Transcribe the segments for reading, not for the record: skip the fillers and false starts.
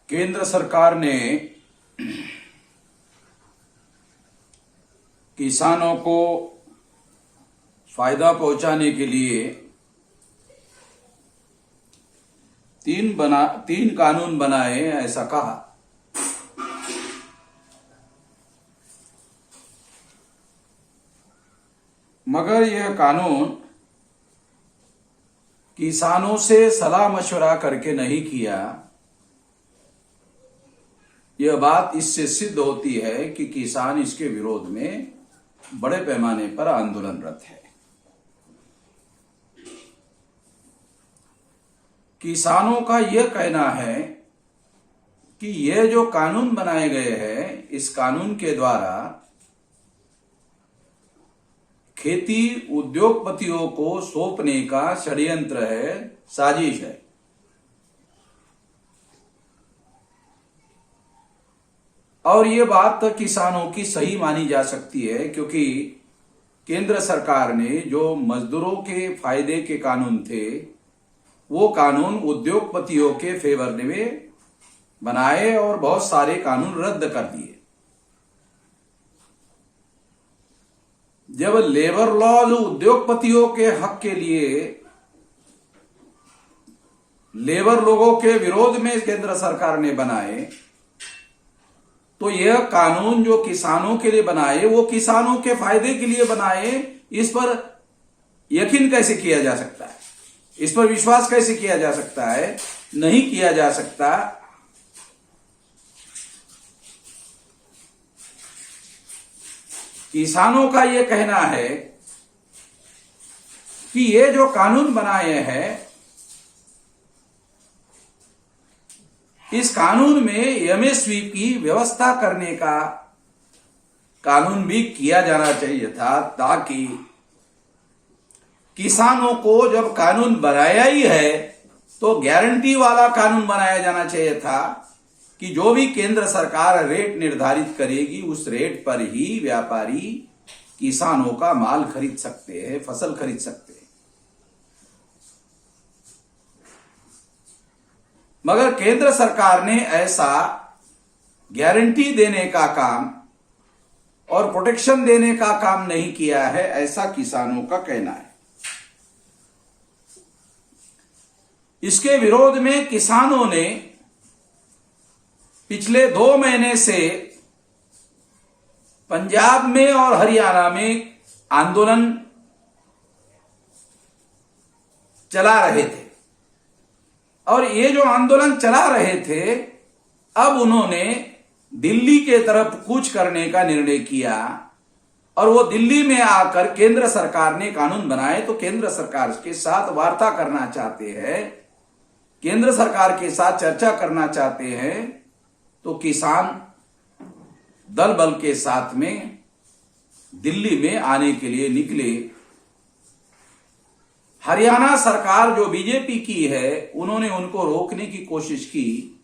केंद्र सरकार ने किसानों को फायदा पहुंचाने के लिए तीन कानून बनाए, ऐसा कहा। मगर यह कानून किसानों से सलाह मशवरा करके नहीं किया। यह बात इससे सिद्ध होती है कि किसान इसके विरोध में बड़े पैमाने पर आंदोलनरत है। किसानों का यह कहना है कि यह जो कानून बनाए गए हैं, इस कानून के द्वारा खेती उद्योगपतियों को सौंपने का षड्यंत्र है, साजिश है। और ये बात किसानों की सही मानी जा सकती है, क्योंकि केंद्र सरकार ने जो मजदूरों के फायदे के कानून थे, वो कानून उद्योगपतियों के फेवर में बनाए और बहुत सारे कानून रद्द कर दिए। जब लेबर लॉ जो उद्योगपतियों के हक के लिए लेबर लोगों के विरोध में केंद्र सरकार ने बनाए, तो यह कानून जो किसानों के लिए बनाए, वो किसानों के फायदे के लिए बनाए। इस पर यकीन कैसे किया जा सकता है? इस पर विश्वास कैसे किया जा सकता है? नहीं किया जा सकता। किसानों का यह कहना है कि ये जो कानून बनाए हैं, इस कानून में एमएसपी की व्यवस्था करने का कानून भी किया जाना चाहिए था, ताकि किसानों को जब कानून बनाया ही है तो गारंटी वाला कानून बनाया जाना चाहिए था कि जो भी केंद्र सरकार रेट निर्धारित करेगी, उस रेट पर ही व्यापारी किसानों का माल खरीद सकते हैं, फसल खरीद सकते हैं। मगर केंद्र सरकार ने ऐसा गारंटी देने का काम और प्रोटेक्शन देने का काम नहीं किया है, ऐसा किसानों का कहना है। इसके विरोध में किसानों ने पिछले 2 महीने से पंजाब में और हरियाणा में आंदोलन चला रहे थे, और ये जो आंदोलन चला रहे थे, अब उन्होंने दिल्ली के तरफ कूच करने का निर्णय किया, और वो दिल्ली में आकर केंद्र सरकार ने कानून बनाए तो केंद्र सरकार के साथ वार्ता करना चाहते हैं, केंद्र सरकार के साथ चर्चा करना चाहते हैं। तो किसान दल बल के साथ में दिल्ली में आने के लिए निकले। हरियाणा सरकार जो बीजेपी की है, उन्होंने उनको रोकने की कोशिश की,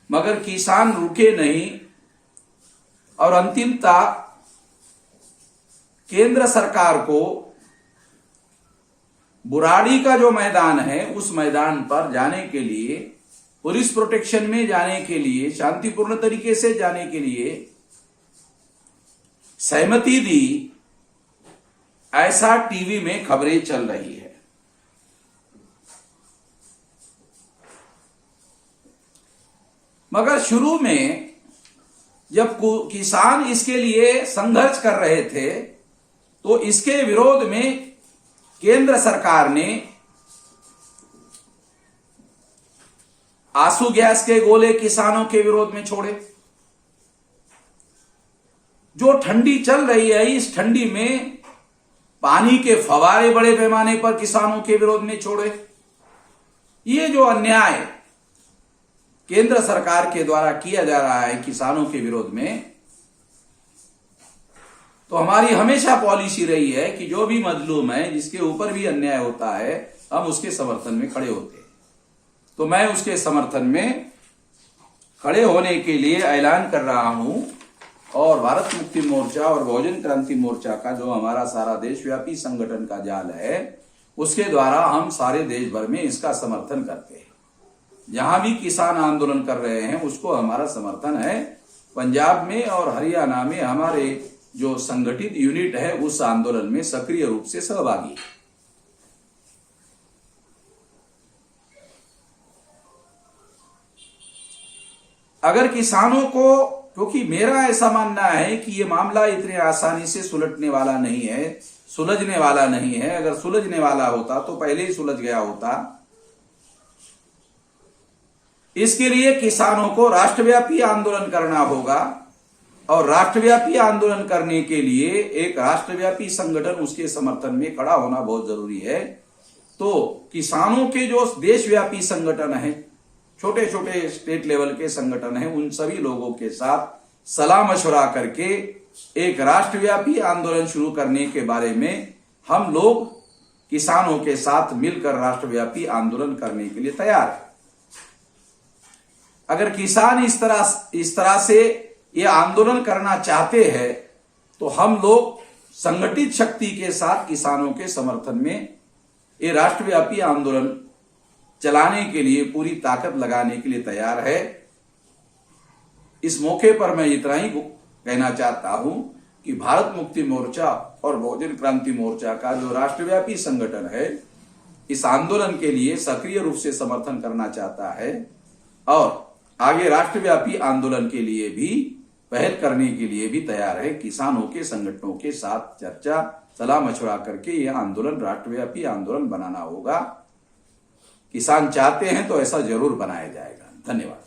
मगर किसान रुके नहीं, और अंतिमता केंद्र सरकार को बुराड़ी का जो मैदान है, उस मैदान पर जाने के लिए, पुलिस प्रोटेक्शन में जाने के लिए, शांतिपूर्ण तरीके से जाने के लिए सहमति दी, ऐसा टीवी में खबरें चल रही है। मगर शुरू में जब किसान इसके लिए संघर्ष कर रहे थे, तो इसके विरोध में केंद्र सरकार ने आंसू गैस के गोले किसानों के विरोध में छोड़े। जो ठंडी चल रही है, इस ठंडी में पानी के फवारे बड़े पैमाने पर किसानों के विरोध में छोड़े। ये जो अन्याय केंद्र सरकार के द्वारा किया जा रहा है किसानों के विरोध में, तो हमारी हमेशा पॉलिसी रही है कि जो भी मजलूम है, जिसके ऊपर भी अन्याय होता है, हम उसके समर्थन में खड़े होते हैं। तो मैं उसके समर्थन में खड़े होने के लिए ऐलान कर रहा हूं, और भारत मुक्ति मोर्चा और बहुजन क्रांति मोर्चा का जो हमारा सारा देशव्यापी संगठन का जाल है, उसके द्वारा हम सारे देश भर में इसका समर्थन करते हैं। जहां भी किसान आंदोलन कर रहे हैं उसको हमारा समर्थन है। पंजाब में और हरियाणा में हमारे जो संगठित यूनिट है उस आंदोलन में सक्रिय रूप से सहभागी है। अगर किसानों को, क्योंकि मेरा ऐसा मानना है कि ये मामला इतने आसानी से सुलझने वाला नहीं है, सुलझने वाला नहीं है। अगर सुलझने वाला होता तो पहले ही सुलझ गया होता। इसके लिए किसानों को राष्ट्रव्यापी आंदोलन करना होगा और राष्ट्रव्यापी आंदोलन करने के लिए एक राष्ट्रव्यापी संगठन उसके समर्थन में खड़ा होना बहुत जरूरी है। तो किसानों के जो देशव्यापी संगठन है, छोटे छोटे स्टेट लेवल के संगठन हैं, उन सभी लोगों के साथ सलाह मशवरा करके एक राष्ट्रव्यापी आंदोलन शुरू करने के बारे में हम लोग किसानों के साथ मिलकर राष्ट्रव्यापी आंदोलन करने के लिए तैयार है। अगर किसान इस तरह से ये आंदोलन करना चाहते हैं तो हम लोग संगठित शक्ति के साथ किसानों के समर्थन में ये राष्ट्रव्यापी आंदोलन चलाने के लिए पूरी ताकत लगाने के लिए तैयार है। इस मौके पर मैं इतना ही कहना चाहता हूं कि भारत मुक्ति मोर्चा और बहुजन क्रांति मोर्चा का जो राष्ट्रव्यापी संगठन है इस आंदोलन के लिए सक्रिय रूप से समर्थन करना चाहता है और आगे राष्ट्रव्यापी आंदोलन के लिए भी पहल करने के लिए भी तैयार है। किसानों के संगठनों के साथ चर्चा सलाह मशवरा करके यह आंदोलन राष्ट्रव्यापी आंदोलन बनाना होगा। किसान चाहते हैं तो ऐसा जरूर बनाया जाएगा। धन्यवाद।